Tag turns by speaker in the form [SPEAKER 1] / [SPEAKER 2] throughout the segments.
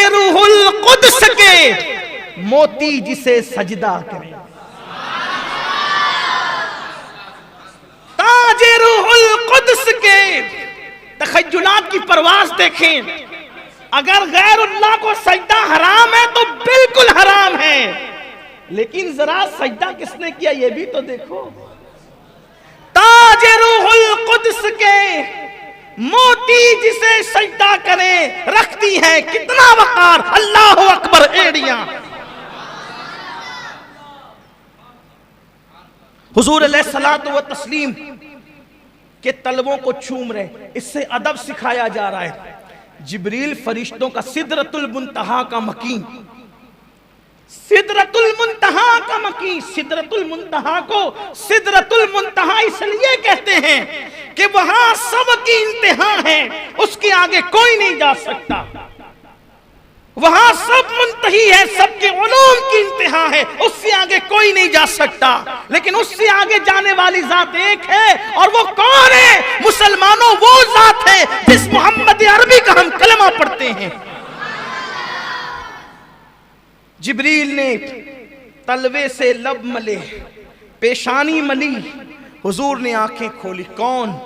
[SPEAKER 1] रूहुल Quds के मोती जिसे सजदा करे। ताजे रूहुल कुद्स के तखय्युलात की परवाज़ देखें। अगर गैरुल्लाह को सजदा हराम है तो बिल्कुल हराम है, लेकिन जरा सजदा किसने किया ये भी तो देखो। ताजे रूहुल कुद्स के मोती जिसे सजदा करे रखती है कितना वकार। अल्लाहु अकबर। एड़ियां हुजूर अलैहिस्सलातु व तस्लीम के तलवों को चूम रहे, इससे अदब सिखाया जा रहा है। जिब्रील फरिश्तों का सिदरतुल मुंतहा का मकीन, सिदरतुल मुंतहा का मकीन। सिदरतुल मुंतहा को सिदरतुल मुंतहा इसलिए कहते हैं कि वहां सबकी इंतहा है, उसके आगे कोई नहीं जा सकता। वहां सब मुंतही है, सबके उलूम की इंतहा है, उससे आगे कोई नहीं जा सकता। लेकिन उससे आगे जाने वाली जात एक है, और वो कौन है? मुसलमानों, वो जात है जिस मोहम्मद अरबी का हम कलमा पढ़ते हैं। जिब्रील ने तलवे से लब मले, पेशानी मली, हुजूर ने आंखें खोली। कौन?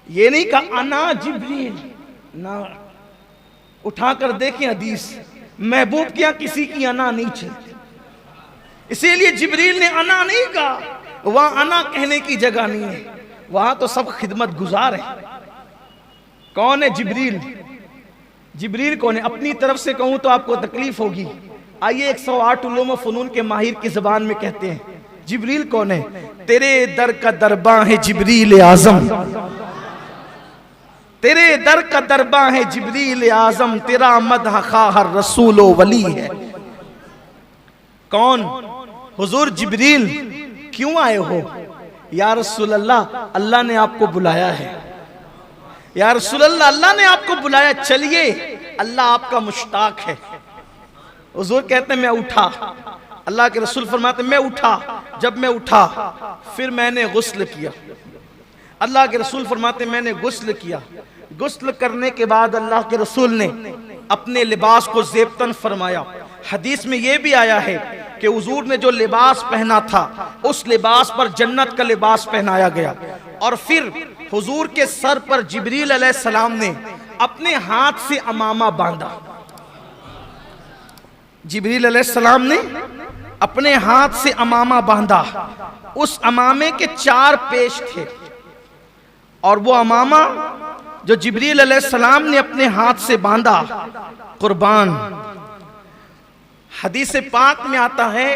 [SPEAKER 1] ये नहीं कहा अना जिब्रील ना, उठाकर देखें हदीस, महबूब क्या किसी की अना नहीं चलती, इसीलिए जिब्रील ने अना नहीं कहा। वहां अना कहने की जगह नहीं है, वहां तो सब खिदमत गुजार है। कौन है जिब्रील? जिब्रील कौन है? अपनी तरफ से कहूं तो आपको तकलीफ होगी। आइए 108 उलूम व फनून के माहिर की ज़बान में कहते हैं जिब्रील कौन है। तेरे दर का दरबा है जिब्रील आज़म, तेरे दर का दरबा है जिब्रील आज़म, तेरा मदह खाहर रसूल वली है। कौन? हुजूर जिब्रील। क्यों आए हो? या रसूल अल्लाह, अल्लाह ने आपको बुलाया है। या रसूल अल्लाह, अल्लाह ने आपको बुलाया, चलिए, अल्लाह आपका मुश्ताक है। हुजूर कहते हैं मैं उठा। अल्लाह के रसूल फरमाते मैं उठा। जब मैं उठा फिर मैंने गुस्ल किया। अल्लाह के रसूल फरमाते मैंने गुस्ल किया। गुस्ल करने के बाद अल्लाह के रसूल ने अपने लिबास को ज़ेबतन फरमाया। हदीस में यह भी आया है कि हुजूर ने जो लिबास पहना था उस लिबास पर जन्नत का लिबास पहनाया गया। और फिर हुजूर के सर पर जिब्रील अलैहिस्सलाम ने अपने हाथ से अमामा बांधा। जिब्रील अलैहिस्सलाम ने अपने हाथ से अमामा बांधा। उस अमामे के 4 पेश थे, और वो अमामा जो जिब्रील अलैहिस्सलाम ने अपने हाथ से बांधा, कुर्बान, हदीस पाक में आता है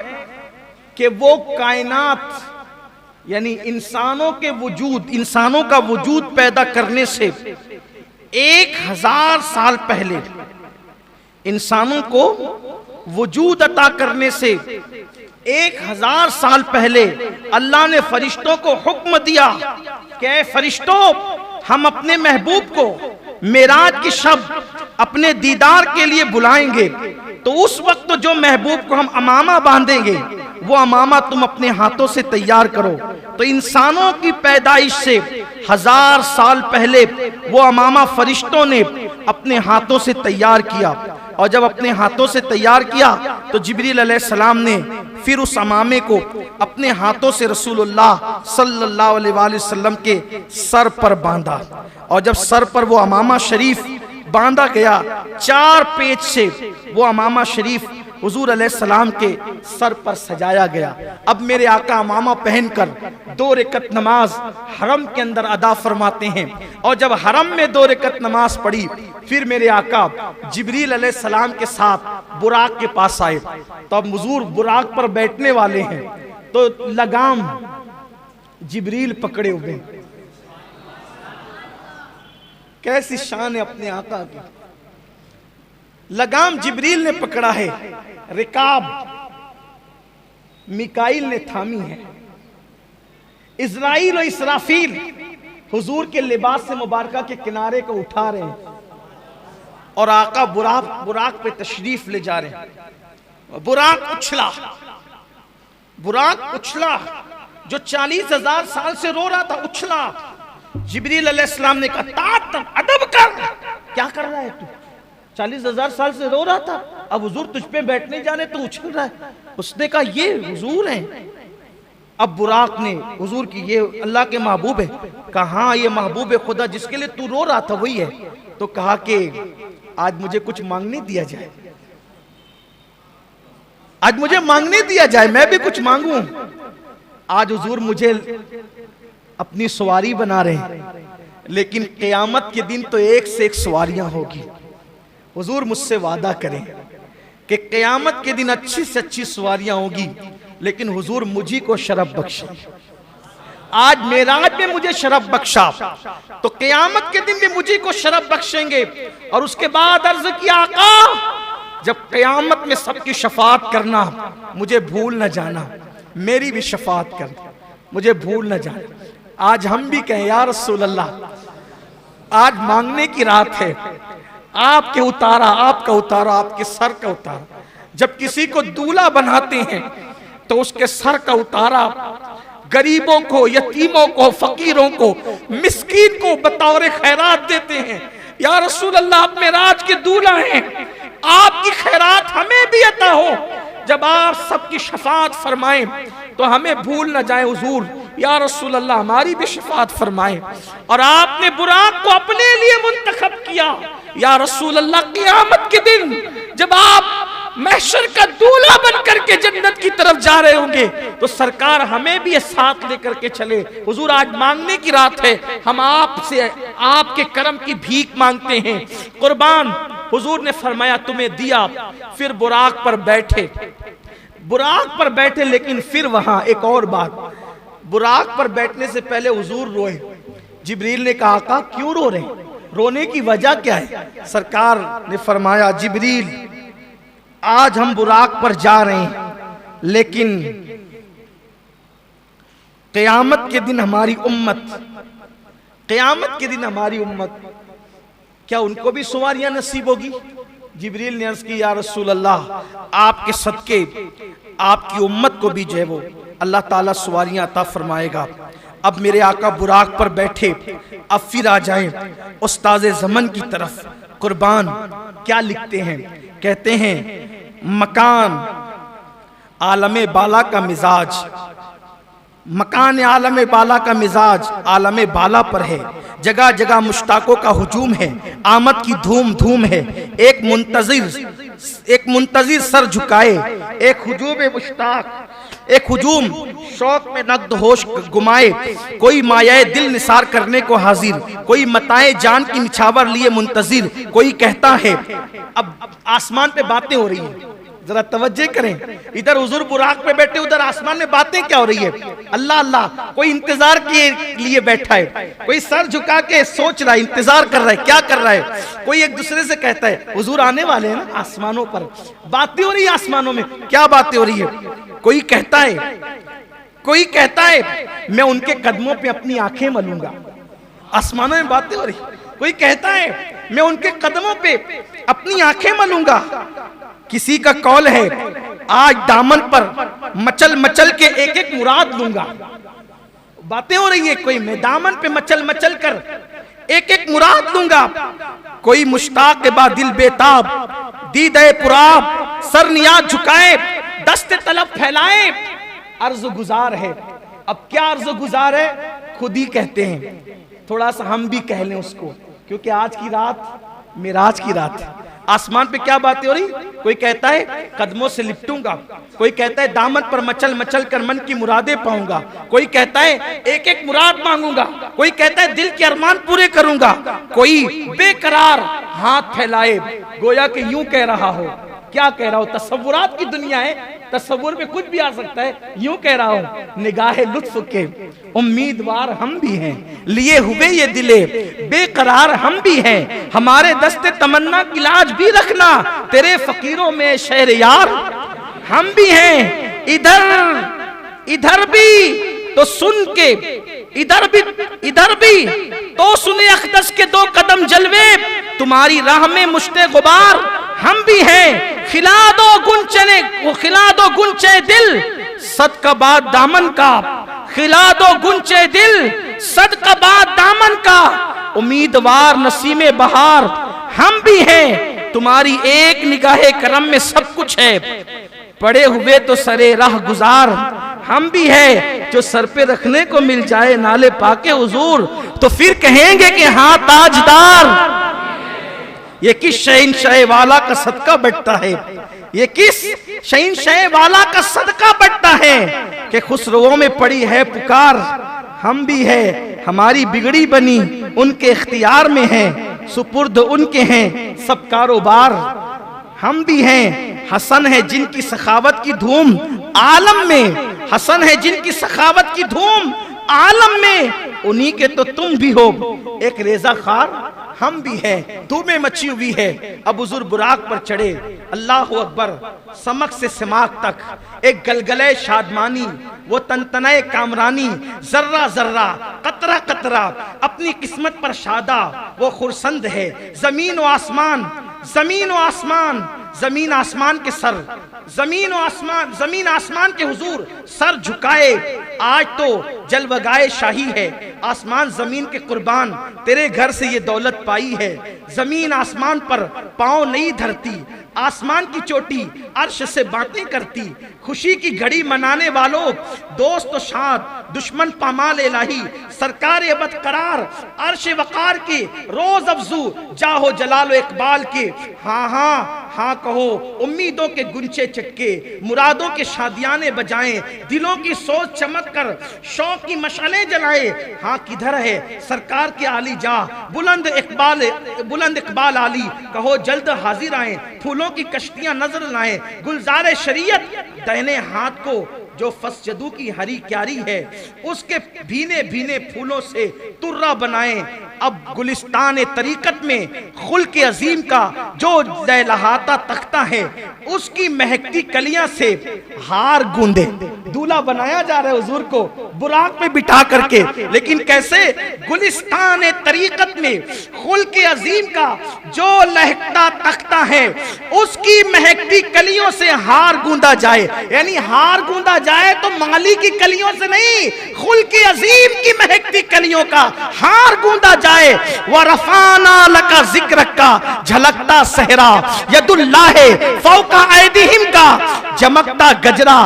[SPEAKER 1] कि वो कायनात यानी इंसानों के वजूद, इंसानों का वजूद पैदा करने से 1000 साल पहले, इंसानों को वजूद अता करने से 1000 साल पहले अल्लाह ने फरिश्तों को हुक्म दिया कि फरिश्तों, हम अपने महबूब को मेराज की शब अपने दीदार के लिए बुलाएंगे, तो उस वक्त जो महबूब को हम अमामा बांधेंगे वो अमामा तुम अपने हाथों से तैयार करो। तो इंसानों की पैदाइश से 1000 साल पहले वो अमामा फरिश्तों ने अपने हाथों से तैयार किया, और जब अपने हाथों से तैयार किया तो जिब्रील अलैहिस्सलाम ने फिर उस अमामे को अपने हाथों से रसूलुल्लाह सल्लल्लाहु अलैहि वसल्लम के सर पर बांधा। और जब सर पर वो अमामा शरीफ बांधा गया, 4 पेच से वो अमामा शरीफ हुजूर अलैहिस्सलाम के सर पर सजाया गया। अब मेरे आका अमामा पहनकर 2 रकत नमाज हरम के अंदर अदा फरमाते हैं, और जब हरम में 2 रकत नमाज पढ़ी फिर मेरे आका जिब्रील अलैहिस्सलाम के साथ बुराक के पास आए। तो अब हुजूर बुराक पर बैठने वाले हैं, तो लगाम जिब्रील पकड़े हुए। कैसी शान है अपने आका की। लगाम जिब्रील ने पकड़ा है, रिकाब मिकाइल ने थामी है, इज़राइल और इसराफील हुजूर के लिबास से मुबारका के किनारे को उठा रहे हैं, और आका बुराक पे तशरीफ ले जा रहे हैं। बुराक उछला, जो 40,000 साल से रो रहा था उछला। जिब्रील अलैहिस्सलाम ने कहा तात अदब कर, क्या कर रहा है तू? 40,000 साल से रो रहा था, अब हुजूर तुझ पे बैठने जाने तो उछल रहा है। उसने कहा ये हुजूर हैं। अब बुराक ने हुजूर की, ये अल्लाह के महबूब है। कहा हाँ ये महबूब खुदा जिसके लिए तू रो रहा था वही है। तो कहा कि आज मुझे कुछ मांगने दिया जाए, आज मुझे मांगने दिया जाए, मैं भी कुछ मांगूं। आज हुजूर मुझे अपनी सवारी बना रहे हैं, लेकिन क़यामत के दिन तो एक से एक सवारियां होगी। हुजूर मुझसे वादा करें कि क़यामत के दिन अच्छी से अच्छी सवारियां होगी, लेकिन हुजूर मुझी को शरफ बख्शे। आज मेराज में मुझे शरफ बख्शा, तो क़यामत के दिन भी मुझी को शरफ बख्शेंगे। और उसके बाद अर्ज किया आका जब क़यामत में सबकी शफाअत करना, मुझे भूल न जाना, मेरी भी शफाअत कर, मुझे भूल न जाना। आज हम भी कहें या रसूल अल्लाह, आज मांगने की रात है, आपके उतारा, आपका उतारा, आपके सर का उतारा। जब किसी को दूल्हा बनाते हैं तो उसके सर का उतारा गरीबों को, यतीमों को, फकीरों को, मिस्कीन को बतौर खैरात देते हैं। या रसूल अल्लाह आप मेराज के दूल्हा हैं, आपकी खैरात हमें भी अता हो। जब आप सबकी शफाअत फरमाएं तो हमें भूल न जाए हुजूर। या रसूल अल्लाह हमारी भी शफाअत फरमाएं। और आपने बुराक को अपने लिए मुंतखब किया। या रसूल अल्लाह क़यामत के दिन जब आप महशर का दूल्हा बन करके जन्नत की तरफ जा रहे होंगे तो सरकार हमें भी साथ लेकर के चले। हुजूर आज मांगने की रात है, हम आपसे आपके करम की भीख मांगते हैं। कुर्बान हुजूर ने फरमाया तुम्हें दिया, फिर बुराक पर बैठे, बुराक पर बैठे। लेकिन फिर वहां एक और बात, बुराक पर बैठने से पहले हुजूर रोए। जिब्रील ने कहा आका क्यों रो रहे, रोने की वजह क्या है? सरकार ने फरमाया जिब्रील आज हम बुराक पर जा रहे हैं, लेकिन क़यामत के दिन हमारी उम्मत, क़यामत के दिन हमारी उम्मत, क्या उनको भी सवारियां नसीब होगी? जिब्रील ने अर्ज़ की या रसूल अल्लाह आपके सदके आपकी उम्मत को भी जो है वो अल्लाह ताला सवारियां अता फरमाएगा। अब मेरे आका बुराक पर बैठे, अब फिर आ जाए उस्ताज़े ज़मन की तरफ। कुर्बान क्या लिखते हैं, कहते हैं मकान आलमे बाला का मिजाज, मकान आलमे बाला का मिजाज आलमे बाला पर है। जगह जगह मुश्ताकों का हुजूम है, आमद की धूम धूम है। एक मुंतजिर सर झुकाए, एक हुजूम मुश्ताक, एक हुजूम शौक में नक्द होश गुमाए। कोई मायाए दिल निसार करने को हाजिर, कोई मताए जान की निछावर लिए मुंतजिर। कोई कहता है, अब आसमान पे बातें हो रही हैं, जरा तवज्जो करें। इधर हुजूर बुराक पे बैठे, उधर आसमान में बातें क्या हो रही है? अल्लाह अल्लाह, कोई इंतजार के लिए बैठा है, कोई सर झुका के सोच रहा है, इंतजार कर रहा है, क्या कर रहा है? कोई एक दूसरे से कहता है हुजूर आने वाले हैं ना। आसमानों पर बातें हो रही है, आसमानों में क्या बातें हो रही है? कोई कहता है मैं उनके कदमों पे अपनी आंखें मलूंगा, आसमानों में बातें हो रही। कोई कहता है मैं उनके कदमों पे अपनी आंखें मलूंगा। किसी का कौल है आज दामन पर मचल मचल के एक एक मुराद लूंगा। बातें हो रही है, कोई मैं दामन पे मचल मचल कर एक एक मुराद लूंगा। कोई मुश्ताक के बाद दिल बेताब, दीदे पुराब, सर नियाज झुकाए, दस्ते तलब फैलाए, अर्ज गुजार है। अब क्या अर्ज गुजार है? खुद ही कहते हैं, थोड़ा सा हम भी कह लें उसको, क्योंकि आज की रात मेराज की रात है। आसमान पे क्या बातें हो रही? कोई कहता है कदमों से लिपटूंगा, कोई कहता है दामन पर मचल मचल कर मन की मुरादें पाऊंगा, कोई कहता है एक एक मुराद मांगूंगा, कोई कहता है दिल के अरमान पूरे करूंगा, कोई बेकरार हाथ फैलाए गोया कि यूं कह रहा हो। क्या कह रहा हो? तसव्वुरात की दुनिया है, तसव्वुर में कुछ भी आ सकता है। यूं कह रहा हूं निगाहे लुत्फ के उम्मीदवार हम भी हैं, लिए हुए ये दिले बेकरार हम भी हैं। हमारे दस्ते तमन्ना की लाज भी रखना, तेरे फकीरों में शहर यार हम भी हैं। इधर भी तो सुन के, इधर भी तो सुने अखदस के दो कदम जलवे, तुम्हारी राह में मुश्ते गुबार हम भी हैं। खिला दो गुंचे दिल सदका बाद दामन का, खिला दो गुंचे दिल सदका बाद दामन का। उम्मीदवार नसीमे बहार हम भी हैं, तुम्हारी एक निगाहे करम में सब कुछ है। पड़े हुए तो सरे राह गुजार हम भी है, जो सर पे रखने को मिल जाए नाले पाके हुजूर, तो फिर कहेंगे कि हाँ ताजदार। ये किस शहंशाह वाला का सदका बटता है, ये किस शहंशाह वाला का सदका बटता है कि खुसरों में पड़ी है पुकार। हम भी है, हमारी बिगड़ी बनी उनके इख्तियार में है, सुपुर्द उनके हैं सब कारोबार। हम भी हैं, हसन है जिनकी सखावत की धूम आलम में, हसन है जिनकी सखावत की धूम आलम में, उन्हीं के तो तुम भी हो एक रेजा खार। हम भी हैं, धूमें मची हुई है। अब हुजूर बुराक पर चढ़े, अल्लाह अकबर, समक से सिमाक तक एक गलगले शादमानी, वो तनतनाए कामरानी, जर्रा जर्रा कतरा कतरा अपनी किस्मत पर शादा वो खुरसंद है। जमीन व आसमान, जमीन व आसमान, जमीन आसमान के सर, जमीन आसमान, जमीन आसमान के हुजूर सर झुकाए। आज तो जलवगाए शाही है, आसमान जमीन के कुर्बान, तेरे घर से ये दौलत पाई है। जमीन आसमान पर पांव नहीं धरती, आसमान की चोटी अर्श से बातें करती। खुशी की घड़ी मनाने वालों, दोस्त शाद दुश्मन पामाल इलाही, सरकार अबद करार अर्श वकार के रोज अफजू जाहो जलालो इकबाल के। हाँ हाँ हाँ कहो, उम्मीदों के गुंचे चटके, मुरादों के शादियाने बजाएं, दिलों की सोच चमक कर शौक की मशालें जलाए। हाँ किधर है सरकार के आली जा, बुलंद इकबाल आली, कहो जल्द हाजिर आए, फूलों की कश्तियां नजर लाएं, गुलजारे शरीयत दाहिने हाथ को जो फसजदू की हरी क्यारी है, उसके भीने भीने फूलों से तुर्रा बनाएं। अब गुलिस्तान तरीकत में खुल के अजीम का जो लहलहाता तख्ता है, उसकी महकती कलियां से हार गूंदे। दूल्हा बनाया जा रहा है हुजूर को बुराक में बिठा करके, लेकिन कैसे? गुलिस्तान तरीकत में खुल के अजीम का जो लहकता तख्ता है, उसकी महकती कलियों से हार गूंदा जाए। यानी हार गूंदा जाए तो माली की कलियों से नहीं, खुल के अजीम की महकती कलियों का हार गूंदा जाए। व रफाना लका जिक्र का झलकता सहरा, यदुल्लाह फौका ऐदिहिम का चमकता गजरा,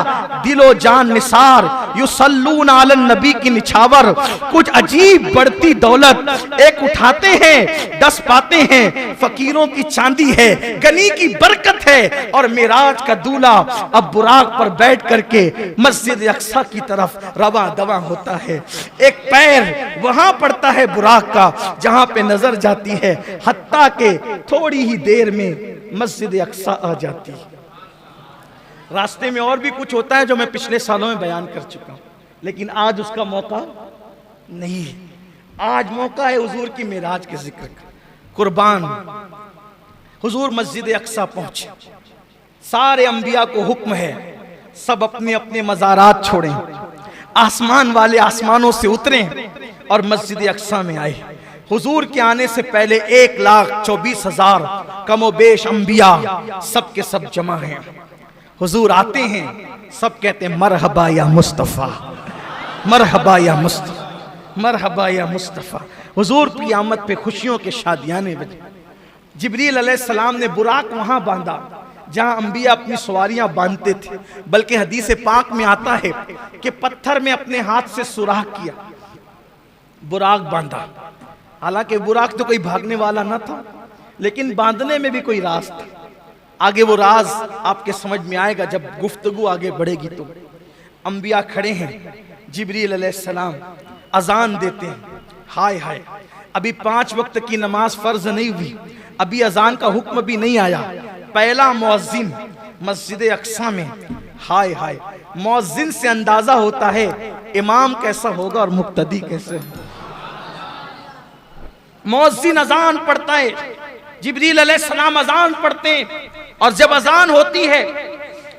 [SPEAKER 1] दिलो जान निसार, युसल्लून अलन नबी की निछावर। कुछ अजीब बढ़ती दौलत, एक उठाते हैं 10 पाते हैं, फकीरों की चांदी है, गनी की बरकत है। और मिराज का दूल्हा अब बुराक पर बैठ करके मस्जिद अक्सा की तरफ रवा दवा होता है। एक पैर वहां पड़ता है बुराक का जहां पे नजर जाती है, हत्ता के थोड़ी ही देर में मस्जिद अक्सा आ जाती है। रास्ते में और भी कुछ होता है जो मैं पिछले सालों में बयान कर चुका हूं, लेकिन आज उसका मौका नहीं है। आज मौका है हुजूर की मिराज के जिक्र का। कुर्बान हुजूर मस्जिद अक्सा पहुंचे, सारे अंबिया को हुक्म है सब अपने अपने मज़ारात छोड़ें, आसमान वाले आसमानों से उतरें और मस्जिद अक्सा में आए। हुजूर के आने से पहले 1,24,000 कमोबेश अंबिया सब के सब जमा हैं। हुजूर आते हैं, सब कहते हैं मरहबा या मुस्तफ़ा, मरहबा या मुस्तफ़ा, मरहबा या मुस्तफ़ा। हुजूर की आमद पे खुशियों के शादियाने बजे। जिब्रील अलैहिस्सलाम ने बुराक वहां बांधा जहां अंबिया अपनी सवारियां बांधते थे, बल्कि हदीस पाक में आता है कि पत्थर में अपने हाथ से सुराख किया, बुराक बांधा। हालांकि बुराक तो कोई भागने वाला न था, लेकिन बांधने में भी कोई राज था। आगे वो राज आपके समझ में आएगा जब गुफ्तगू आगे बढ़ेगी। तो अंबिया खड़े हैं, जिब्रील अलैहिस्सलाम अजान देते हैं। हाय हाय, अभी 5 वक्त की नमाज फर्ज नहीं हुई, अभी अजान का हुक्म भी नहीं आया। पहला मुअज्जिन मस्जिद अक्सा में, हाय हाय, मुअज्जिन से अंदाजा होता है इमाम कैसा होगा और मुक्तदी कैसे। मुअज्जिन अजान पढ़ता है, जिब्रील अलैहिस्सलाम अजान पढ़ते हैं, और जब अजान होती है,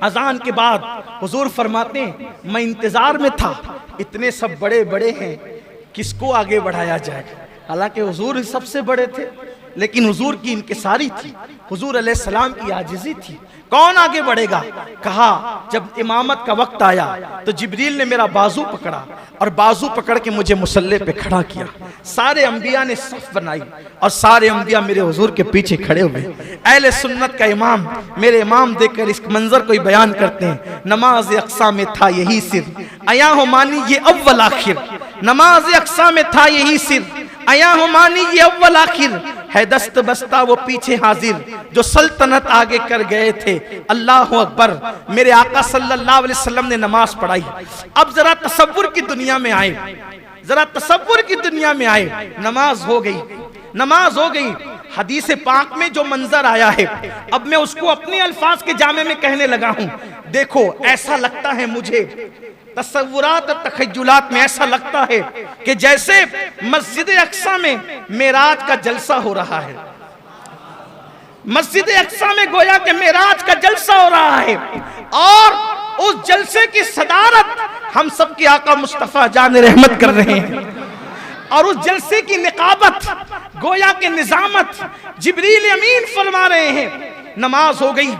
[SPEAKER 1] अजान के बाद हुजूर फरमाते हैं मैं इंतजार में था, इतने सब बड़े बड़े हैं, किसको आगे बढ़ाया जाएगा। हालांकि हुजूर सबसे बड़े थे, लेकिन हुजूर की इनकिसारी थी, हुजूर अलैहिस्सलाम की आजिज़ी थी। कौन आगे बढ़ेगा? कहा जब इमामत का वक्त आया तो जिब्रील ने मेरा बाजू पकड़ा और बाजू पकड़ के मुझे मुसल्ले पे खड़ा किया। सारे अंबिया ने सफ बनाई और सारे अंबिया मेरे हुजूर के पीछे खड़े हुए। अहले सुन्नत का इमाम, मेरे इमाम देखकर इस मंजर को बयान करते हैं, नमाज अक्सा में था यही सिर, आया हो मानी ये अव्वल आखिर। नमाज अक्सा में था यही सिर, आया हो मानी ये अव्वल आखिर। है दस्त बस्ता वो पीछे हाजिर, जो सल्तनत आगे कर गए थे। अल्लाह अकबर। मेरे आका सल्लल्लाहु अलैहि वसल्लम ने नमाज पढ़ाई। अब जरा तसव्वुर की दुनिया में आए, जरा तसव्वुर की दुनिया में आए। नमाज हो गई, नमाज हो गई। हदीस पाक में जो मंजर आया है, अब मैं उसको अपने अल्फाज के जामे में कहने लगा हूं। देखो, ऐसा लगता है मुझे, तसव्वुरात और तखय्युलात में ऐसा लगता है कि जैसे मस्जिद अक्सा में मेराज का जलसा हो रहा है। मस्जिद अक्सा में गोया के मेराज का जलसा हो रहा है और उस जलसे की सदारत हम सब के आका मुस्तफा जान रहमत कर रहे हैं और उस जलसे की निकाबत, गोया के निजामत जिब्रील अमीन फरमा रहे हैं। नमाज हो गई,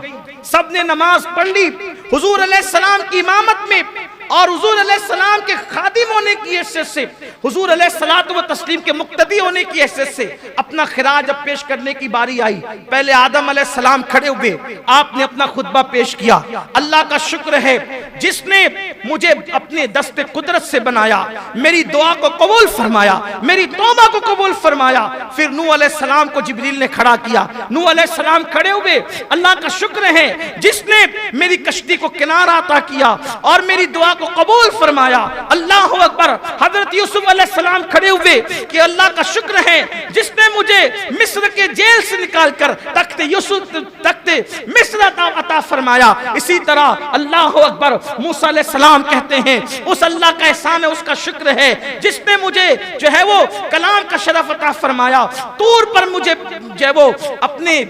[SPEAKER 1] सबने नमाज पढ़ ली हुजूर अलैहिस्सलाम की इमामत में और हुजूर अलैहिस्सलाम के खादिम होने की हैसियत से, हुजूर अलैहिस्सलातु व तस्लीम के मुक्तदी होने की हैसियत से अपना खिराज अब पेश करने की बारी आई। पहले आदम अलैहिस्सलाम खड़े हुए, आपने अपना खुतबा पेश किया। अल्लाह का शुक्र है जिसने मुझे अपने दस्ते कुदरत से बनाया, मेरी दुआ को कबूल फरमाया, मेरी तौबा को कबूल फरमाया। फिर नूह अलैहिस्सलाम को जिब्रील ने खड़ा किया, नूह अलैहिस्सलाम खड़े हुए। अल्लाह का शुक्र है जिसने मेरी कश्ती को किनारा अता किया और मेरी दुआ को कबूल फरमाया। अल्लाह अकबर। हजरत यूसुफ अलैहिस्सलाम खड़े हुए कि अल्लाह का शुक्र है जिसने मुझे मिस्र के जेल से निकालकर तख्ते यूसुफ, तख्ते मिस्र अता फरमाया। इसी तरह अल्लाह अकबर। मूसा अलैहिस्सलाम कहते हैं उस अल्लाह का एहसान है, उसका शुक्र है जिसने मुझे जो है वो कलाम का शरफ अता फरमाया। तूर पर मुझे जो है वो अपने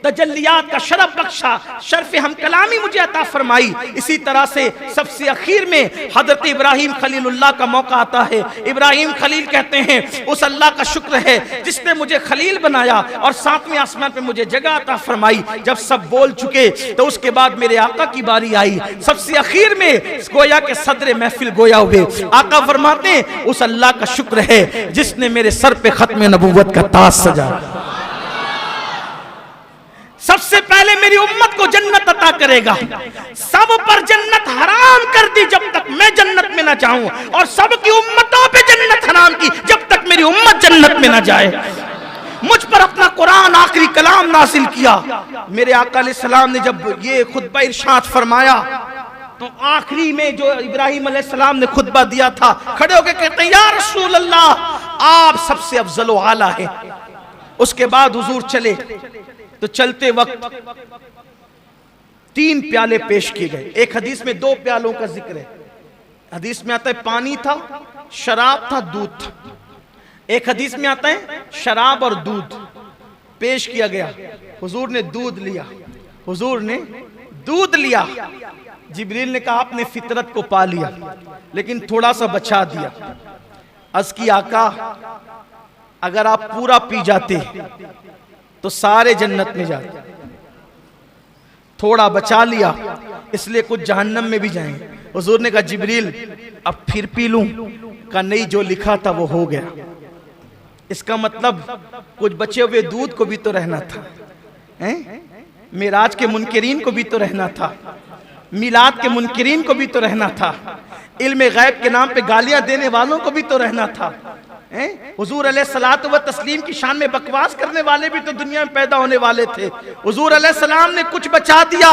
[SPEAKER 1] तजल्लियात का शरफ बख्शा, शर्फ हम कलामी मुझे अता फरमाई। इसी तरह से सबसे आखिर में हजरत इब्राहिम खलीलुल्लाह का मौका आता है। इब्राहिम खलील कहते हैं उस अल्लाह का शुक्र है जिसने मुझे खलील बनाया और सातवें आसमान पे मुझे जगह अता फरमाई। जब सब बोल चुके तो उसके बाद मेरे आका की बारी आई। सबसे आखिर में गोया के सदर महफिल गोया हुए। आका फरमाते हैं उस अल्लाह का शुक्र है जिसने मेरे सर पे खत्म नबूवत का ताज सजाया। सबसे पहले मेरी उम्मत को जन्नत अता करेगा। सब पर जन्नत हराम कर दी जब तक मैं जन्नत में ना जाऊं, और सबकी उम्मतों पे जन्नत हराम की जब तक मेरी उम्मत जन्नत में ना जाए। मुझ पर अपना कुरान आखिरी कलाम नासिल किया। मेरे आका अलैहिस्सलाम ने जब ये खुतबा इरशाद फरमाया तो आखिरी में जो इब्राहिम अलैहिस्सलाम ने खुतबा दिया था, खड़े होकर कहते हैं या रसूल अल्लाह, आप सबसे अफजल व आला है। उसके बाद हुजूर चले तो चलते वक्त 3 प्याले पेश किए गए। एक हदीस में 2 प्यालों का जिक्र है। हदीस में आता है पानी था, शराब था, दूध था। एक हदीस में आता है शराब और दूध पेश किया गया। हुजूर ने दूध लिया, हुजूर ने दूध लिया। जिब्रील ने कहा आपने फितरत को पा लिया लेकिन थोड़ा सा बचा दिया। अर्ज़ की आका अगर आप पूरा पी जाते तो सारे जन्नत में जाते, थोड़ा बचा लिया इसलिए कुछ जहन्नम में भी जाएंगे। हुजूर ने कहा जिब्रील अब फिर पी लूं? का नहीं, जो लिखा था वो हो गया। इसका मतलब कुछ बचे हुए दूध को भी तो रहना था, मेराज के मुनकिरीन को भी तो रहना था, मिलाद के मुनकिरीन को भी तो रहना था, इल्म गैब के नाम पे गालियां देने वालों को भी तो रहना था। हुजूर अलैहिस्सलातु व तस्लीम की शान में बकवास करने वाले भी तो दुनिया में पैदा होने वाले थे। हुजूर अलैहिस्सलाम ने कुछ बचा दिया,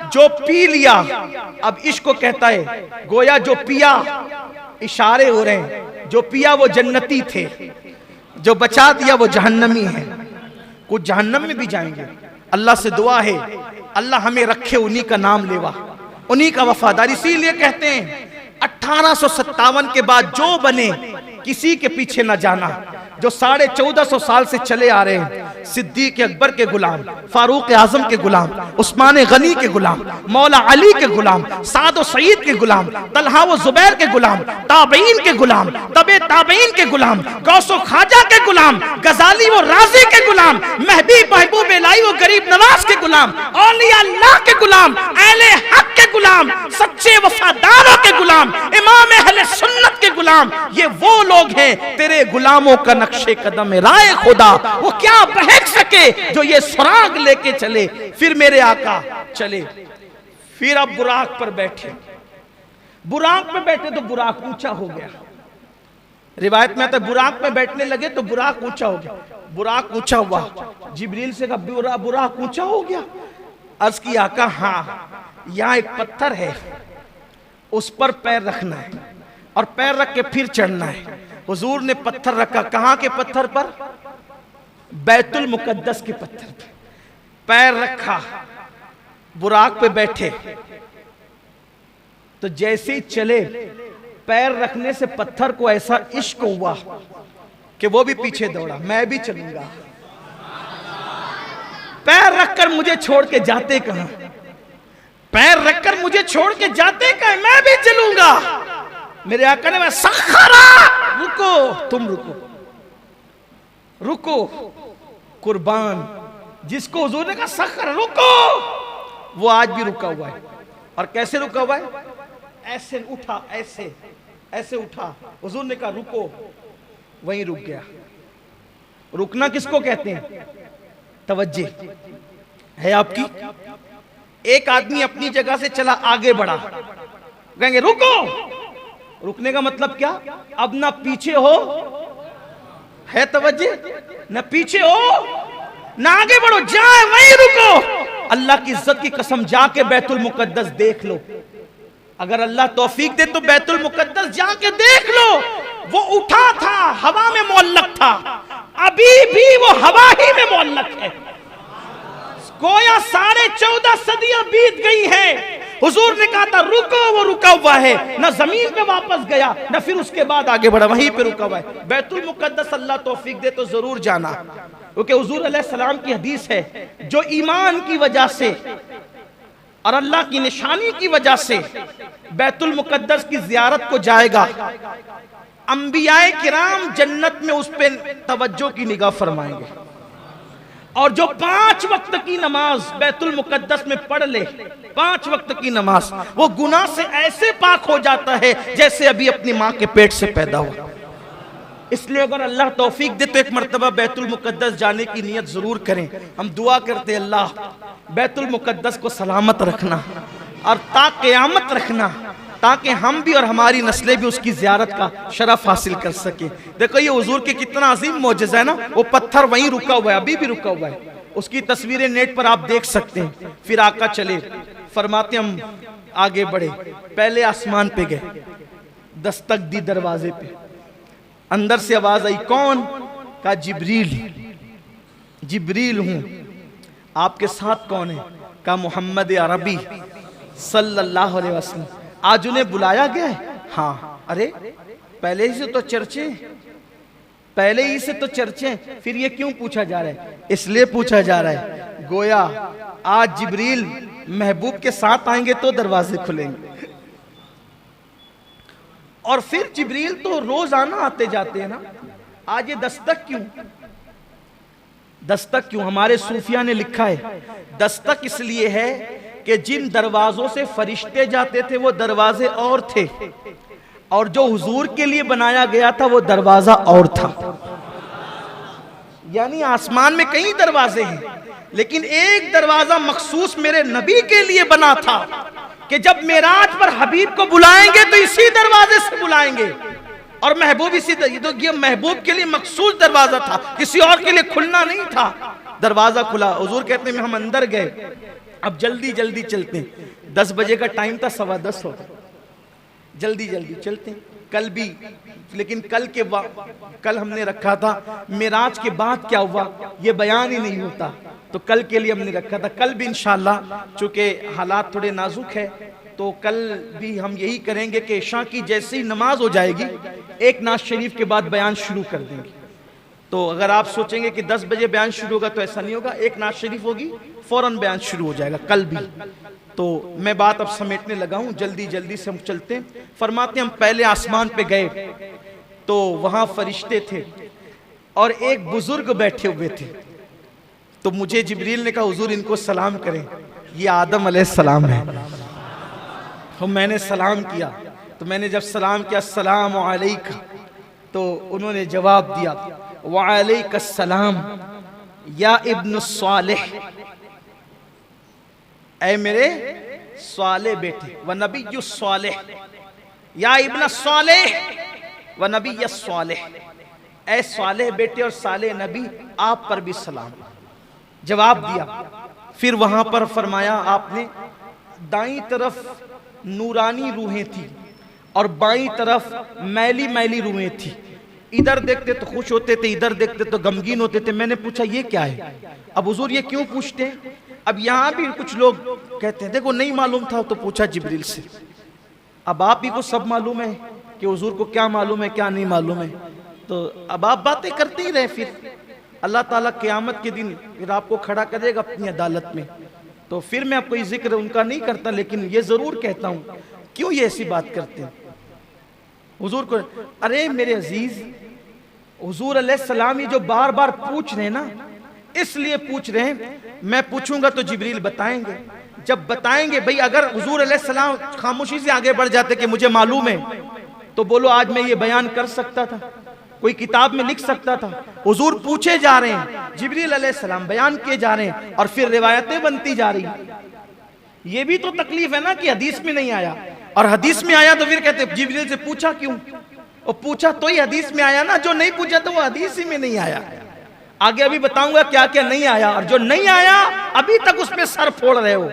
[SPEAKER 1] जो पी लिया। अब इश्क को कहता है गोया जो पिया, इशारे हो रहे हैं, जो पिया वो जन्नती थे, जो बचा दिया वो जहन्नमी है। कुछ जहन्नम में भी जाएंगे। अल्लाह से दुआ है अल्लाह हमें रखे उन्हीं का नाम लेवा, उन्हीं का वफादार। इसीलिए कहते हैं 1857 के बाद जो बने किसी के पीछे न जाना। जो 1450 साल से चले आ रहे हैं, सिद्दीक अकबर के गुलाम, फारूक आजम के गुलाम, उस्मान गनी के गुलाम, मौला अली के गुलाम, साद सईद के गुलाम, तलहा व जुबैर के गुलाम, ताबईन के गुलाम, तबे ताबईन के गुलाम, गौसो खाजा के गुलाम, गजाली व राजी के गुलाम, महबूब महबूब लाई व गरीब नवाज के गुलाम, औलिया अल्लाह के गुलाम, अहले हक के गुलाम, सच्चे वफादारों के गुलाम, इमाम अहले सुन्नत के गुलाम, ये वो लोग हैं तेरे गुलामों का नक्शे कदम है राय खुदा, वो क्या बहक सके जो ये सुराग लेके चले। फिर मेरे आका चले, फिर अब बुराक पर बैठे, बुराक में बैठे तो बुराक ऊंचा हो गया। रिवायत में आता है बुराक में बैठने लगे तो बुराक ऊंचा हो गया। बुराक ऊंचा हुआ, जिब्रील से कहा बुराक ऊंचा हो गया। अर्ज की आका हाँ, यहाँ एक पत्थर है, उस पर पैर रखना है और पैर रख के फिर चढ़ना है। हुजूर ने पत्थर रखा, कहाँ के पत्थर पर? बैतुल मुकद्दस के पत्थर पर पैर रखा, बुराक पे बैठे तो जैसे ही चले, पैर रखने से पत्थर को ऐसा इश्क हुआ कि वो भी पीछे दौड़ा, मैं भी चलूंगा। पैर रखकर मुझे छोड़ के जाते कहां, पैर रखकर मुझे छोड़ के जाते कहां, मैं भी चलूंगा। मेरे आका ने मैं सखरा, रुको तुम रुको, रुको कुर्बान, जिसको हुजूर ने कहा सखर रुको, वो आज भी रुका हुआ है। और कैसे रुका हुआ है? ऐसे उठा, ऐसे ऐसे उठा, हुजूर ने कहा रुको, वहीं रुक गया। रुकना किसको कहते हैं? तवज्जे है आपकी। एक आदमी अपनी जगह से चला, आगे बढ़ा, कहेंगे रुको, रुकने का मतलब क्या? अब ना पीछे हो, है तवज्जे, ना पीछे हो ना आगे बढ़ो, जाए वहीं रुको। अल्लाह की इज्जत की कसम, जाके बैतुल मुकद्दस देख लो, अगर अल्लाह तौफीक दे तो बैतुल मुकद्दस जाके देख लो। वो उठा था, हवा में मुअल्लक था, अभी भी वो हवा ही में मुअल्लक है। गोया 14.5 सदियां बीत गई हैं, हुजूर ने कहा था रुको, वो रुका हुआ है, ना जमीन पे वापस गया ना फिर उसके बाद आगे बढ़ा, वहीं पे रुका हुआ है। बैतुल मुकद्दस अल्लाह तौफीक दे तो जरूर जाना, क्योंकि हुजूर अलैहिस्सलाम की हदीस है, जो ईमान की वजह से और अल्लाह की निशानी की वजह से बैतुल मुकद्दस की जियारत को जाएगा, अंबियाए किराम जन्नत में उस पे तवज्जो की निगाह फरमाएंगे। और जो 5 वक्त की नमाज बैतुल मुकद्दस में पढ़ ले, 5 वक्त की नमाज, वो गुनाह से ऐसे पाक हो जाता है जैसे अभी अपनी माँ के पेट से पैदा हुआ। इसलिए अगर अल्लाह तौफीक दे तो एक मर्तबा बैतुल मुकद्दस जाने की नियत जरूर करें। हम दुआ करते हैं अल्लाह बैतुल मुकद्दस को सलामत रखना और ता क़यामत रखना, ताकि हम भी और हमारी नस्लें भी उसकी ज़ियारत का शरफ हासिल कर सके। देखो ये हुजूर के कितना अजीम मौजज़ा है ना, वो पत्थर वहीं रुका हुआ है, अभी भी रुका हुआ है, उसकी तस्वीरें नेट पर आप देख सकते हैं। फिर आका चले, फरमाते हम आगे बढ़े, पहले आसमान पे गए, दस्तक दी दरवाजे पे, अंदर से आवाज आई, कौन? कहा जिब्रील, जिब्रील हूं, आपके साथ कौन है? कहा मोहम्मद अरबी सल्लल्लाहु अलैहि वसल्लम। आज उन्हें बुलाया गया है? हाँ। अरे पहले ही से तो चर्चे, पहले ही से तो चर्चे, फिर ये क्यों पूछा जा रहा है? इसलिए पूछा जा रहा है गोया आज जिब्रील महबूब के साथ आएंगे तो दरवाजे खुलेंगे। और फिर जिब्रील तो रोजाना आते जाते हैं ना, आज ये दस्तक क्यों? दस्तक क्यों? हमारे सूफिया ने लिखा है दस्तक इसलिए है कि जिन दरवाजों से फरिश्ते जाते थे वो दरवाजे और थे, और जो हुजूर के लिए बनाया गया था वो दरवाजा और था। यानी आसमान में कई दरवाजे हैं, लेकिन एक दरवाजा मखसूस मेरे नबी के लिए बना था कि जब मेराज पर हबीब को बुलाएंगे तो इसी दरवाजे से बुलाएंगे, और महबूब इसी तो ये महबूब के लिए मखसूस दरवाजा था, किसी और के लिए खुलना नहीं था। दरवाजा खुला, हुजूर कहते हैं हम अंदर गए, अब जल्दी जल्दी चलते हैं, 10 बजे का टाइम था, 10:15 हो, जल्दी जल्दी चलते हैं। कल भी, लेकिन कल हमने रखा था मेराज के बाद क्या हुआ ये बयान ही नहीं होता, तो कल के लिए हमने रखा था। कल भी इंशाल्लाह, चूंकि हालात थोड़े नाजुक है, तो कल भी हम यही करेंगे कि इशा की जैसे ही नमाज हो जाएगी, एक नाज शरीफ के बाद बयान शुरू कर देंगे। तो अगर आप सोचेंगे कि 10 बजे बयान शुरू होगा तो ऐसा नहीं होगा, एक नाज शरीफ होगी फौरन बयान शुरू हो जाएगा कल भी। तो मैं बात अब समेटने लगा हूं, जल्दी जल्दी से हम चलते हैं। फरमाते हम पहले आसमान पे गए तो वहां फरिश्ते थे और एक बुजुर्ग बैठे हुए थे। तो मुझे जिब्रील ने कहा हुजूर इनको सलाम करें, ये आदम अलैहिस्सलाम है। तो मैंने सलाम किया, तो मैंने जब सलाम किया अस्सलामु अलैका, तो उन्होंने जवाब दिया वालैकुस्सलाम या इब्न सालिह, ऐ मेरे साले बेटे, व नबिय्यु सालिह या इब्न सालिह व नबिय्यु सालिह, ऐ साले बेटे और साले नबी आप पर भी सलाम। जवाब दिया। फिर वहां पर फरमाया आपने दाईं तरफ नूरानी रूहें थी और बाईं तरफ मैली मैली रूहें थी। इधर देखते तो खुश होते थे, इधर देखते तो गमगीन होते थे। मैंने पूछा ये क्या है? अब हुजूर ये क्यों पूछते हैं? अब यहाँ भी कुछ लोग कहते हैं देखो नहीं मालूम था तो पूछा जिब्रील से। अब आप ही को सब मालूम है कि हुजूर को क्या मालूम है क्या नहीं मालूम है, तो अब आप बातें करते ही रहे। फिर अल्लाह ताला क़यामत के दिन फिर आपको खड़ा करेगा अपनी अदालत में। तो फिर मैं आपको जिक्र उनका नहीं करता, लेकिन ये जरूर कहता हूँ क्यों ये ऐसी बात करते हैं हुजूर को। अरे मेरे अजीज, हुजूर अलैहिस्सलाम ये जो बार बार पूछ रहे हैं ना, इसलिए पूछ रहे हैं। मैं पूछूंगा तो जिब्रील बताएंगे। जब बताएंगे भाई, अगर हुजूर अलैहिस्सलाम खामोशी से आगे बढ़ जाते कि मुझे मालूम है, तो बोलो आज मैं ये बयान कर सकता था, कोई किताब में लिख सकता था। हुजूर पूछे जा रहे हैं, जिब्रील अलैहिस्सलाम बयान किए जा रहे हैं और फिर रिवायतें बनती जा रही हैं। ये भी तो तकलीफ है ना कि हदीस में नहीं आया, और हदीस में आया तो फिर कहते जिब्रील से पूछा क्यों? और पूछा तो ही हदीस में आया ना, जो नहीं पूछा तो वो हदीस ही में नहीं आया। आगे अभी बताऊंगा क्या क्या नहीं आया, और जो नहीं आया अभी तक उसमें सर फोड़ रहे हो।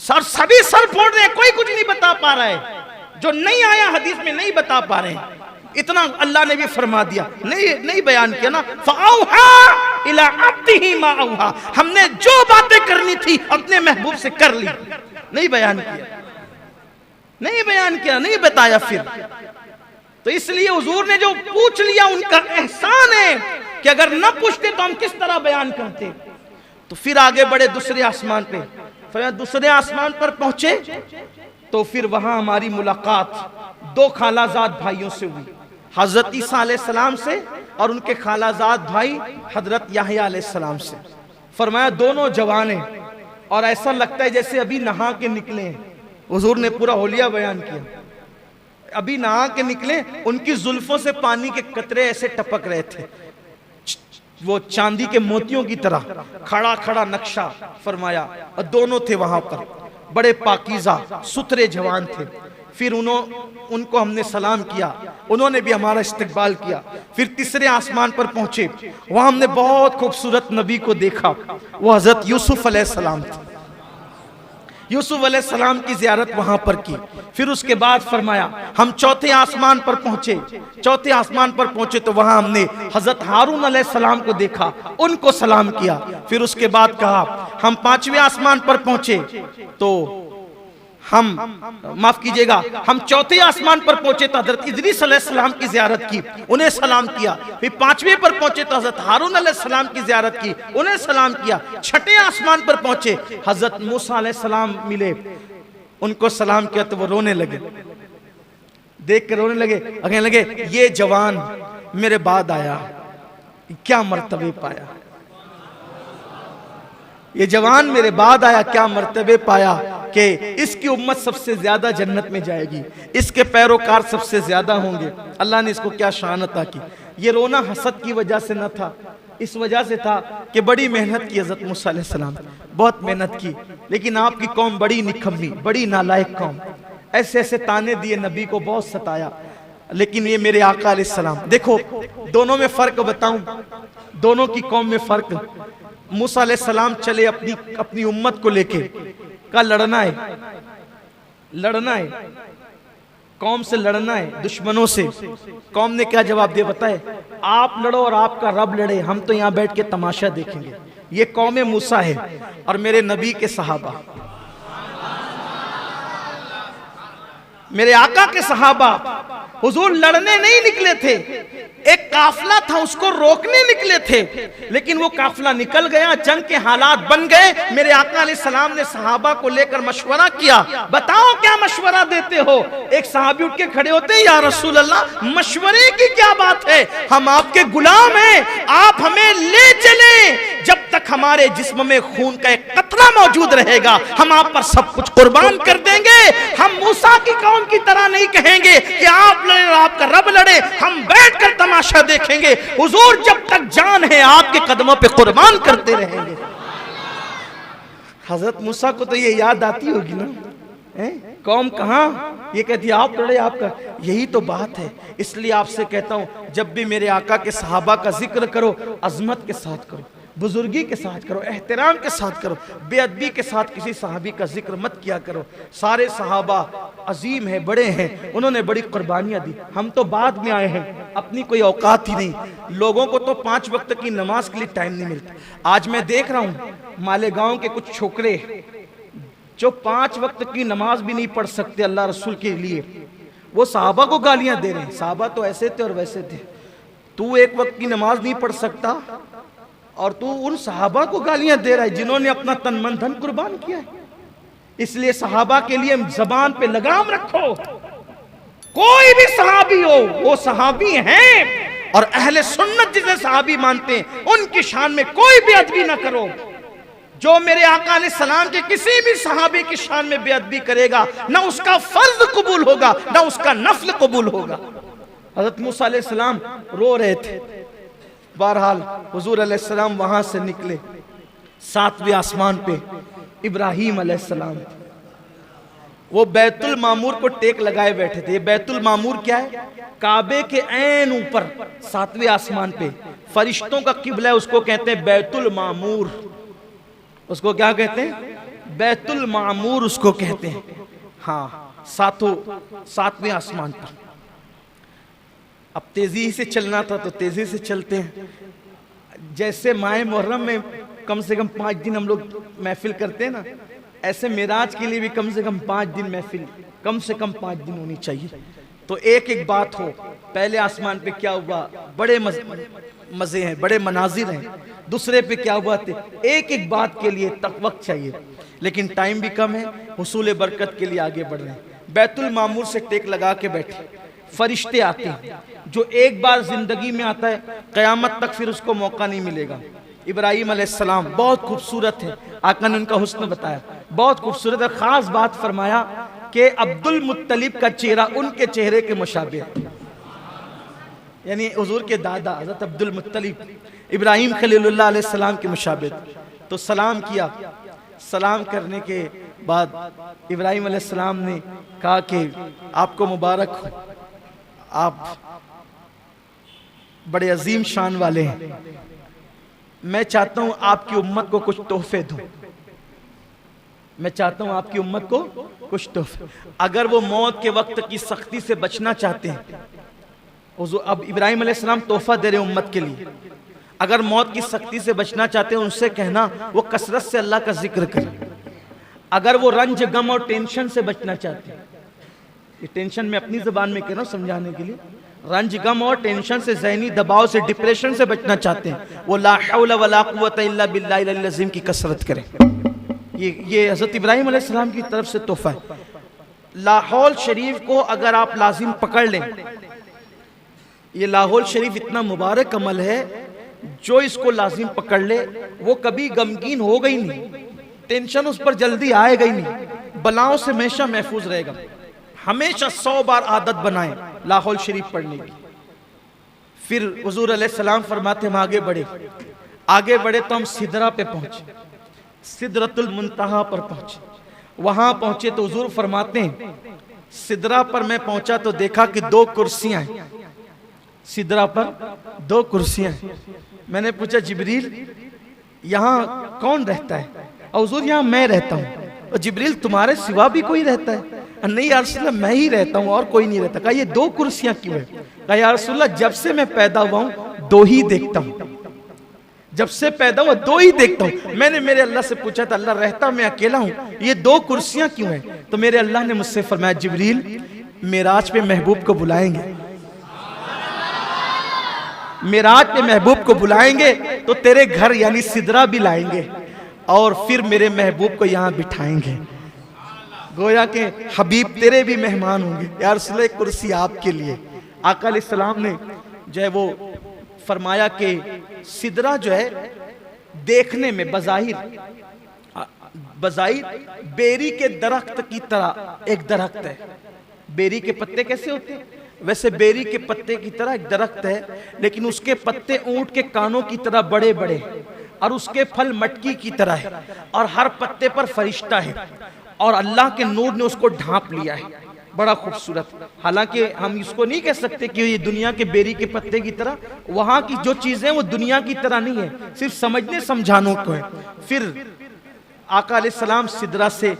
[SPEAKER 1] सभी सर फोड़ रहे हैं, कोई कुछ नहीं बता पा रहा है। जो नहीं आया हदीस में नहीं बता पा रहे हैं। इतना अल्लाह ने भी फरमा दिया, नहीं बयान किया ना, फ़अौहा इला अब्दिही मा औहा, हमने जो बातें करनी थी अपने महबूब से कर ली। नहीं बयान किया, नहीं बयान किया, नहीं बताया। फिर तो इसलिए हुजूर ने जो पूछ लिया उनका एहसान है कि अगर न पूछते तो हम किस तरह बयान करते। तो फिर आगे बढ़े दूसरे आसमान पे। फिर दूसरे आसमान पर पहुंचे तो फिर वहां हमारी मुलाकात दो खालाजाद भाइयों से हुई, हजरत ईसा अलैहिस्सलाम से और उनके खालाजाद भाई हजरत याहया अलैहिस्सलाम से। फरमाया दोनों जवान हैं और ऐसा लगता है जैसे अभी नहा के निकले हैं। हुजूर ने पूरा होलिया बयान किया, अभी नहा के निकले, उनकी जुल्फों से पानी के कतरे ऐसे टपक रहे थे, वो चांदी के मोतियों की तरह खड़ा खड़ा नक्शा फरमाया। और दोनों थे वहां पर, बड़े पाकीज़ा सुथरे जवान थे। फिर उनको हमने सलाम किया, उन्होंने भी हमारा इस्तकबाल किया। फिर तीसरे आसमान पर पहुंचे, वहां हमने बहुत खूबसूरत नबी को देखा, वो हजरत यूसुफ अलैहिस्सलाम थे। यूसुफ अलैहिस्सलाम की ज़ियारत वहां पर की। फिर उसके बाद फरमाया हम चौथे आसमान पर पहुंचे। चौथे आसमान पर पहुंचे तो वहां हमने हजरत हारून अलैहिस्सलाम को देखा, उनको सलाम किया। फिर उसके बाद कहा हम पांचवें आसमान पर पहुंचे तो माफ कीजिएगा, हम चौथे आसमान पर पहुंचे तो हजरत इदरीस अलैहिस्सलाम की ज़ियारत की, उन्हें सलाम किया। फिर पांचवें पर पहुंचे तो हजरत हारून अलैहिस्सलाम की ज़ियारत की, उन्हें सलाम किया। छठे आसमान पर पहुंचे, हजरत मूसा अलैहिस्सलाम मिले, उनको सलाम किया तो वो रोने लगे, देख कर रोने लगे, कहने लगे ये जवान मेरे बाद आया, क्या मर्तबे पाया, ये जवान मेरे बाद आया, क्या मर्तबे पाया कि इसकी उम्मत सबसे ज्यादा जन्नत में जाएगी, इसके पैरोकार सबसे ज्यादा होंगे। अल्लाह ने इसको क्या शान अता की। ये रोना हसद की वजह से न था, इस वजह से था कि बड़ी मेहनत की हज़रत मूसा अलैहिस्सलाम, बहुत मेहनत की, लेकिन आपकी कौम बड़ी निकम्मी, बड़ी नालायक कौम, ऐसे ऐसे ताने दिए, नबी को बहुत सताया। लेकिन ये मेरे आका अलैहिस्सलाम, देखो दोनों में फ़र्क बताऊं, दोनों की कौम में फ़र्क। मूसा अलैहिस्सलाम चले अपनी उम्मत को लेके, का लड़ना है, लड़ना है, कौम से लड़ना है, दुश्मनों से। कौम ने क्या जवाब दिया बताए, आप लड़ो और आपका रब लड़े, हम तो यहाँ बैठ के तमाशा देखेंगे। ये कौम मूसा है और मेरे नबी के सहाबा। मेरे आका के सहाबा हुजूर लड़ने नहीं निकले थे, एक काफिला था उसको रोकने निकले थे, लेकिन वो काफिला निकल गया, जंग के हालात बन गए। मेरे आका अलैहि सलाम ने सहाबा को लेकर मशवरा किया, बताओ क्या मशवरा देते हो। एक सहाबी उठ के खड़े होते हैं, या रसूल अल्लाह मशवरे की क्या बात है, हम आपके गुलाम हैं, आप हमें ले चले, जब तक हमारे जिस्म में खून का एक कतरा मौजूद रहेगा हम आप पर सब कुछ कुर्बान कर देंगे। हम मूसा की कौम की तरह नहीं कहेंगे कि आप लड़े और आपका रब लड़े, हम बैठकर तमाशा देखेंगे। हुजूर जब तक जान है आपके कदमों पे कुर्बान करते रहेंगे। हजरत मूसा को तो ये याद आती होगी ना, कौम कहाँ, ये कहती है आप लड़े आपका, यही तो बात है। इसलिए आपसे कहता हूं जब भी मेरे आका के सहाबा का जिक्र करो अजमत के साथ करो, बुजुर्गी के साथ करो, एहतराम के साथ करो, बेअदबी के साथ किसी सहाबी का जिक्र मत किया करो। सारे सहाबा अजीम हैं, बड़े हैं, उन्होंने बड़ी कुर्बानियां दी। हम तो बाद में आए हैं, अपनी कोई औकात ही नहीं। लोगों को तो 5 वक्त की नमाज के लिए टाइम नहीं मिलता। आज मैं देख रहा हूँ मालेगांव के कुछ छोकरे जो 5 वक्त की नमाज भी नहीं पढ़ सकते अल्लाह रसूल के लिए, वो सहाबा को गालियां दे रहे हैं, सहाबा तो ऐसे थे और वैसे थे, तू 1 वक्त की नमाज नहीं पढ़ सकता और तू उन सहाबा को गालियां दे रहा है जिन्होंने अपना तन मन धन कुर्बान किया है। इसलिए सहाबा के लिए जबान पे लगाम रखो, कोई भी सहाबी हो वो सहाबी हैं, और अहले सुन्नत जिसे सहाबी मानते हैं उनकी शान में कोई बेअदबी ना करो। जो मेरे आका अलैहि सलाम के किसी भी सहाबी की शान में बेअदबी करेगा ना उसका फर्ज कबूल होगा ना उसका नफल कबूल होगा। हजरत मूसा अलैहि सलाम रो रहे थे। बहरहाल हुजूर अलैहि सलाम वहां से निकले, 7वें आसमान पे इब्राहीम अलैहि सलाम, वो बैतुल मामूर को टेक लगाए बैठे थे। ये बैतुल मामूर क्या है, काबे के ऐन ऊपर 7वें आसमान पे फरिश्तों का किबला है, उसको कहते हैं बैतुल मामूर। उसको क्या कहते हैं, बैतुल मामूर उसको कहते हैं। हाँ, 7वें आसमान पर। अब तेजी से चलना था तो तेजी से चलते हैं। जैसे माह मुहर्रम में कम से कम 5 दिन हम लोग महफिल करते हैं ना, ऐसे मेराज के लिए भी कम से कम 5 दिन महफिल, कम से कम 5 दिन होनी चाहिए। तो एक एक बात हो, पहले आसमान पे क्या हुआ, बड़े मजे हैं, बड़े मनाजिर हैं। दूसरे पे क्या हुआ थे, एक एक बात के लिए तक वक्त चाहिए, लेकिन टाइम भी कम है, हुसूल बरकत के लिए आगे बढ़ रहे हैं। बैतुल मामूर से टेक लगा के बैठे, फरिश्ते आते हैं, जो एक बार जिंदगी में आता है क़यामत तक फिर उसको मौका नहीं मिलेगा। इब्राहीम अलैहिस्सलाम बहुत खूबसूरत है, आका ने उनका हुस्न बताया, बहुत खूबसूरत है। खास बात फरमाया कि अब्दुल मुत्तलिब का चेहरा उनके चेहरे के मुशाबिह है, यानी हुजूर के दादा हज़रत अब्दुल मुत्तलिब इब्राहीम खलीलुल्लाह अलैहिस्सलाम के मुशाबिह। तो सलाम किया, सलाम करने के बाद इब्राहीम अलैहिस्सलाम ने कहा कि आपको मुबारक हो, आप बड़े अजीम शान वाले हैं, मैं चाहता हूं आपकी उम्मत को कुछ तोहफे दूं, मैं चाहता हूं आपकी उम्मत को कुछ तोहफे। अगर वो मौत के वक्त की सख्ती से बचना चाहते हैं, अब इब्राहीम अलैहिस्सलाम तोहफा दे रहे हैं उम्मत के लिए, अगर मौत की सख्ती से बचना चाहते हैं उनसे कहना वो कसरत से अल्लाह का जिक्र करें। अगर वो रंज गम और टेंशन से बचना चाहते हैं, ये टेंशन में अपनी ज़बान में कह रहा हूं समझाने के लिए, रंज गम और टेंशन से, ज़हनी दबाव से, डिप्रेशन से बचना चाहते हैं, वो ला हौला वला कुव्वता इल्ला बिल्लाहिल अज़ीम की कसरत करें। ये हज़रत इब्राहीम अलैहिस्सलाम की तरफ से तोहफा है। लाहौल शरीफ को अगर आप लाजिम पकड़ लें, ये लाहौल शरीफ इतना मुबारक अमल है, जो इसको लाजिम पकड़ ले वो कभी गमगीन होगा ही नहीं, टेंशन उस पर जल्दी आएगा ही नहीं, बलाओं से हमेशा महफूज रहेगा। हमेशा 100 बार आदत बनाएं लाहौल शरीफ पढ़ने की। फिर हुजूर अलैहिस्सलाम फरमाते हम आगे बढ़े तो हम सिदरा पे पहुंचे, सिदरतुल मुंतहा पर पहुंचे। वहां पहुंचे तो हुजूर फरमाते हैं सिदरा पर मैं पहुंचा तो देखा कि 2 कुर्सियां हैं, सिदरा पर 2 कुर्सियां हैं। मैंने पूछा जिब्रील यहाँ कौन रहता है? और हुजूर यहाँ मैं रहता हूँ। और जिब्रील तुम्हारे सिवा भी कोई रहता है? नहीं या रसूलल्लाह मैं ही रहता हूँ और कोई नहीं रहता। कहा ये 2 कुर्सियां क्यों है? कहा या रसूलल्लाह जब से मैं पैदा हुआ हूँ 2 ही देखता हूँ, जब से पैदा हुआ 2 ही देखता हूँ। मैंने मेरे अल्लाह से पूछा था अल्लाह रहता मैं अकेला हूँ, ये 2 कुर्सियां क्यों हैं? तो मेरे अल्लाह ने मुझसे फरमाया जिब्रील मेराज पे महबूब को बुलाएंगे, मेराज पे महबूब को बुलाएंगे तो तेरे घर यानी सिदरा भी लाएंगे और फिर मेरे महबूब को यहाँ बिठाएंगे। गोया के हबीब तेरे भी मेहमान होंगे। या रसूल कुर्सी आपके लिए। आका अलैहिस्सलाम ने जो है वो फरमाया कि सिदरा जो है देखने में बज़ाहिर बेरी के दरख्त की तरह एक दरख्त है। बेरी के पत्ते कैसे होते हैं? वैसे बेरी के पत्ते की तरह एक दरख्त है, लेकिन उसके पत्ते ऊंट के कानों की तरह बड़े बड़े और उसके फल मटकी की तरह है और हर पत्ते पर फरिश्ता है और अल्लाह के नूर ने उसको ढांप लिया है। बड़ा खूबसूरत। हालांकि हम इसको नहीं कह सकते कि ये दुनिया के बेरी के पत्ते की तरह, वहां की जो चीजें वो दुनिया की तरह नहीं है, सिर्फ समझने समझाने को है। फिर आका अलैहिस्सलाम सिदरा से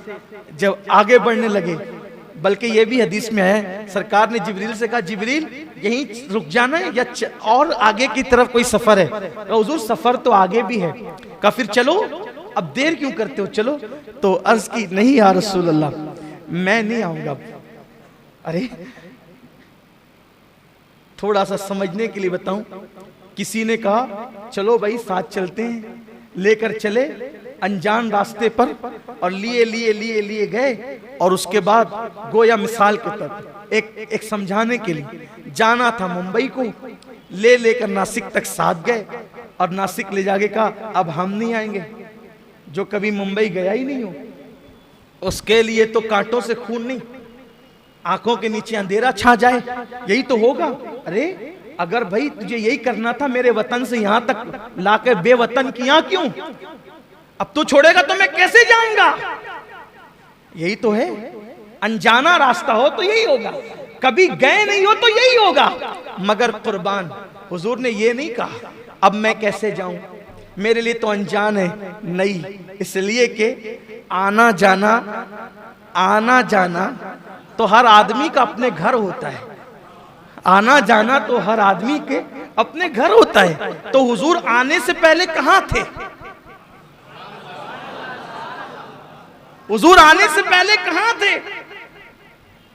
[SPEAKER 1] जब आगे बढ़ने लगे, बल्कि ये भी हदीस में है सरकार ने जिब्रील से कहा जिब्रील यहीं रुक जाना है या और आगे की तरफ कोई सफर है? तो हुजूर सफर तो आगे भी है। कहा फिर चलो, अब देर क्यों करते हो, चलो। तो अर्ज की नहीं या रसूल अल्लाह मैं नहीं आऊंगा। अरे थोड़ा सा समझने के लिए बताऊं, किसी ने कहा चलो भाई साथ चलते हैं, लेकर चले अनजान रास्ते पर और लिए गए और उसके बाद गोया मिसाल के तौर एक समझाने के लिए जाना था मुंबई को, लेकर नासिक तक साथ गए और नासिक ले जाके कहा अब हम नहीं आएंगे। जो कभी मुंबई गया ही नहीं हो उसके लिए तो कांटों से खून नहीं, आंखों के नीचे अंधेरा छा जाए यही तो होगा। अरे अगर भाई तुझे यही करना था मेरे वतन से यहां तक लाकर बेवतन किया क्यों? अब तू छोड़ेगा तो मैं कैसे जाऊंगा? यही तो है, अनजाना रास्ता हो तो यही होगा, कभी गए नहीं हो तो यही होगा। मगर कुर्बान हुजूर ने ये नहीं कहा अब मैं कैसे जाऊं, मेरे लिए तो अनजान है नहीं, इसलिए कि आना जाना तो हर आदमी का अपने घर होता है, आना जाना तो हर आदमी के अपने घर होता है। तो हुजूर आने से पहले कहां थे? हुजूर आने से पहले कहां थे?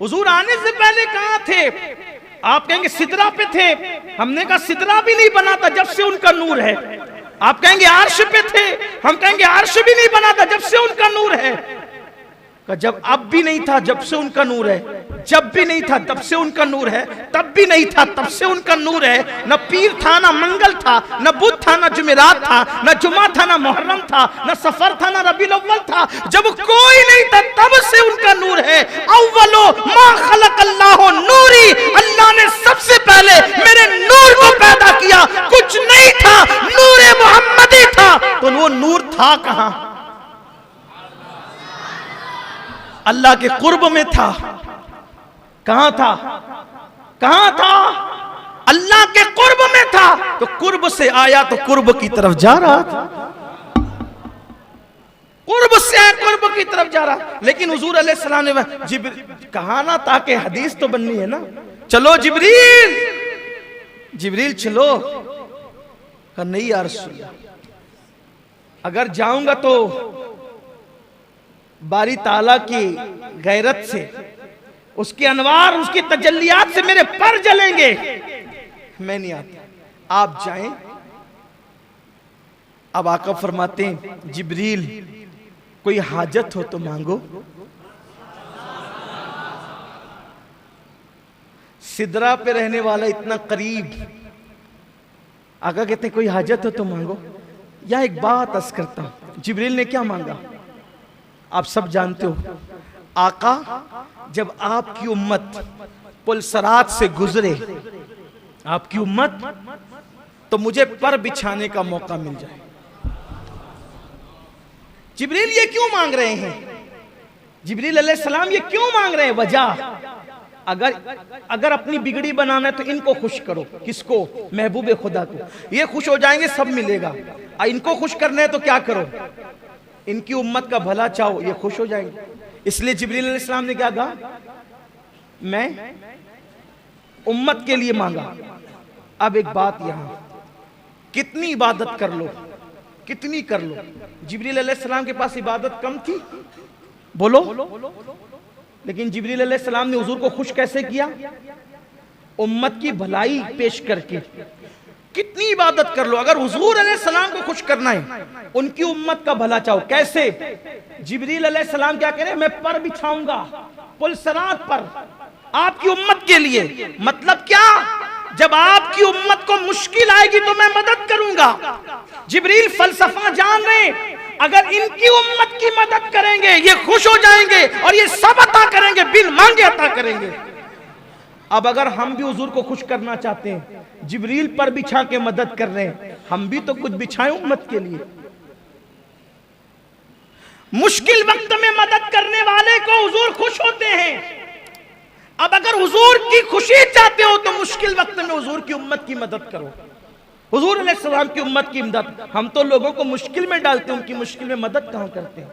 [SPEAKER 1] हुजूर आने से पहले कहां थे? आप कहेंगे सिदरा पे थे। हमने कहा सिदरा भी नहीं बना था जब से उनका नूर है। आप कहेंगे अर्श पे थे, हम कहेंगे अर्श भी नहीं बना था जब से उनका नूर है। जब अब भी नहीं था जब से उनका नूर है, जब भी नहीं था तब से उनका नूर है, तब भी नहीं था तब से उनका नूर है। न पीर था न मंगल था, न बुध था न जुमेरात था, न जुमा था न मुहर्रम था, न सफर था न रबीउल अव्वल था। जब कोई नहीं था तब से उनका नूर है। अव्वलो मा खलक़ल्लाहु नूरी, अल्लाह ने सबसे पहले मेरे नूर को पैदा किया। कुछ नहीं था, नूरे मोहम्मदी था। तो वो नूर था कहां? अल्लाह के कुर्ब में था। कहां था? कहां था? अल्लाह के कुर्ब में था। तो कुर्ब से आया तो कुर्ब की तरफ जा रहा था, कुर्ब से आया कुर्ब की तरफ जा रहा। लेकिन हुजूर अलैहिस्सलाम ने कहा ना, ताकि हदीस तो बननी है ना, चलो जिब्रील, जिब्रील चलो। कहा नहीं यार रसूल, अगर जाऊंगा तो बारी ताला की गैरत से, उसके अनवार, उसकी तजल्लियात से मेरे पर जलेंगे। मैं नहीं आता, आप जाएं। अब आका फरमाते हैं जिब्रील कोई हाजत हो तो मांगो। सिदरा पे रहने वाला इतना करीब, आका कहते कोई हाजत हो तो मांगो। या एक बात अर्ज करता हूं, जिब्रील ने क्या मांगा आप सब जानते हो। आका जब आपकी उम्मत पुलसरात से गुजरे, आपकी उम्मत, तो मुझे पर बिछाने का मौका मिल जाए। जिब्रील ये क्यों मांग रहे हैं? जिब्रील अलैहिस्सलाम ये क्यों मांग रहे हैं? वजह, अगर अपनी बिगड़ी बनाना है तो इनको खुश करो। किसको? महबूब खुदा को। ये खुश हो जाएंगे, सब मिलेगा। इनको खुश करना है तो क्या करो? इनकी उम्मत का भला चाहो, ये खुश हो जाएंगे। इसलिए जिब्रील अलैहिस्सलाम ने क्या कहा? मैं उम्मत के लिए मांगा। अब एक बात, यहां कितनी इबादत कर लो, कितनी कर लो, जिब्रील अलैहिस्सलाम के पास इबादत कम थी? बोलो, लेकिन जिब्रील अलैहिस्सलाम ने हुजूर को खुश कैसे किया? उम्मत की भलाई पेश करके। कितनी इबादत कर लो, अगर हुजूर अलैहिस्सलाम को खुश करना है, उनकी उम्मत का भला चाहो, कैसे? जिब्रील अलैहिस्सलाम क्या कह रहे हैं? मैं पर बिछाऊंगा पुल सिरात पर आपकी उम्मत के लिए। मतलब क्या? जब आपकी उम्मत को मुश्किल आएगी तो मैं मदद करूंगा। जिब्रील फलसफा जान रहे, अगर इनकी उम्मत की मदद करेंगे ये खुश हो जाएंगे और ये सब अता करेंगे, बिन मांगे अता करेंगे। अब अगर हम भी हुजूर को खुश करना चाहते हैं, जिब्रील पर बिछा के मदद कर रहे हैं, हम भी तो कुछ बिछाएं उम्मत के लिए। मुश्किल वक्त में मदद करने वाले को हुजूर खुश होते हैं। अब अगर हुजूर की खुशी चाहते हो तो मुश्किल वक्त में हुजूर की उम्मत की मदद करो। हुजूर अलैहिस्सलाम की उम्मत की मदद, हम तो लोगों को मुश्किल में डालते हैं, उनकी मुश्किल में मदद कहां करते हैं।